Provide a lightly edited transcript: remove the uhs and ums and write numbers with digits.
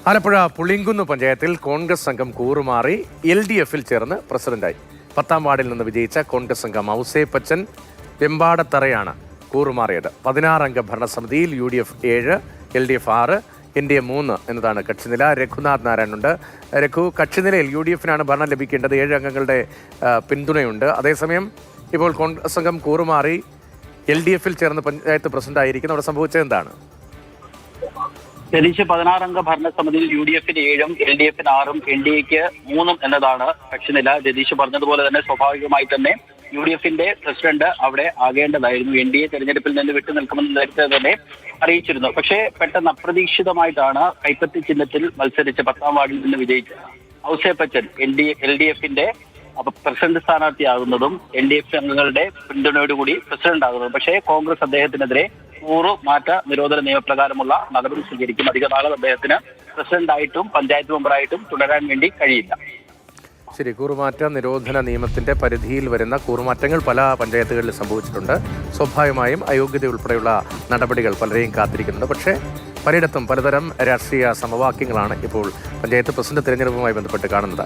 ആലപ്പുഴ പുളിങ്കുന്ന് പഞ്ചായത്തിൽ കോൺഗ്രസ് സംഘം കൂറുമാറി LDF-ൽ ചേർന്ന് പ്രസിഡന്റായി. 10ാം വാർഡിൽ നിന്ന് വിജയിച്ച കോൺഗ്രസ് അംഗം ഔസേപ്പച്ചൻ വെമ്പാടത്തറയാണ് കൂറുമാറിയത്. 16-അംഗ ഭരണസമിതിയിൽ UDF 7, LDF 6, NDA 3 എന്നതാണ് കക്ഷിനില. രഘുനാഥ് നാരായണനുണ്ട്. രഘു, കക്ഷിനിലയിൽ UDF-നാണ് ഭരണം ലഭിക്കേണ്ടത്. 7 അംഗങ്ങളുടെ പിന്തുണയുണ്ട്. അതേസമയം ഇപ്പോൾ കോൺഗ്രസ് സംഘം കൂറുമാറി LDF-ൽ ചേർന്ന് പഞ്ചായത്ത് പ്രസിഡന്റായിരിക്കുന്നു. അവിടെ സംഭവിച്ചത് എന്താണ്? ജനീഷ്, 16-അംഗ ഭരണസമിതിയിൽ UDF-ന് 7, LDF-ന് 6, NDA-ക്ക് 3 എന്നതാണ് കക്ഷിനില. ജനീഷ് പറഞ്ഞതുപോലെ തന്നെ സ്വാഭാവികമായി തന്നെ UDF-ന്റെ പ്രസിഡന്റ് അവിടെ ആകേണ്ടതായിരുന്നു. NDA തെരഞ്ഞെടുപ്പിൽ നിന്ന് വിട്ടുനിൽക്കുമെന്ന് നേരത്തെ തന്നെ അറിയിച്ചിരുന്നു. പക്ഷേ പെട്ടെന്ന് അപ്രതീക്ഷിതമായിട്ടാണ് കൈപ്പത്തി ചിഹ്നത്തിൽ മത്സരിച്ച് 10ാം വാർഡിൽ നിന്ന് വിജയിച്ച ഔസേപ്പച്ചൻ LDF-ന്റെ പ്രസിഡന്റ് സ്ഥാനാർത്ഥിയാകുന്നതും LDF അംഗങ്ങളുടെ പിന്തുണയോടുകൂടി പ്രസിഡന്റ് ആകുന്നതും. പക്ഷേ കോൺഗ്രസ് അദ്ദേഹത്തിനെതിരെ മാറ്റ നിരോധന നിയമപ്രകാരമുള്ള നടപടി സ്വീകരിക്കും. അധിക നാളെ അദ്ദേഹത്തിന് പ്രസിഡന്റായിട്ടും പഞ്ചായത്ത് മെമ്പറായിട്ടും തുടരാൻ വേണ്ടി കഴിയില്ല. ശരി, കൂറുമാറ്റ നിരോധന നിയമത്തിന്റെ പരിധിയിൽ വരുന്ന കൂറുമാറ്റങ്ങൾ പല പഞ്ചായത്തുകളിൽ സംഭവിച്ചിട്ടുണ്ട്. സ്വാഭാവികമായും അയോഗ്യത ഉൾപ്പെടെയുള്ള നടപടികൾ പലരെയും കാത്തിരിക്കുന്നുണ്ട്. പക്ഷേ പലയിടത്തും പലതരം രാഷ്ട്രീയ സമവാക്യങ്ങളാണ് ഇപ്പോൾ പഞ്ചായത്ത് പ്രസിഡന്റ് തിരഞ്ഞെടുപ്പുമായി ബന്ധപ്പെട്ട് കാണുന്നത്.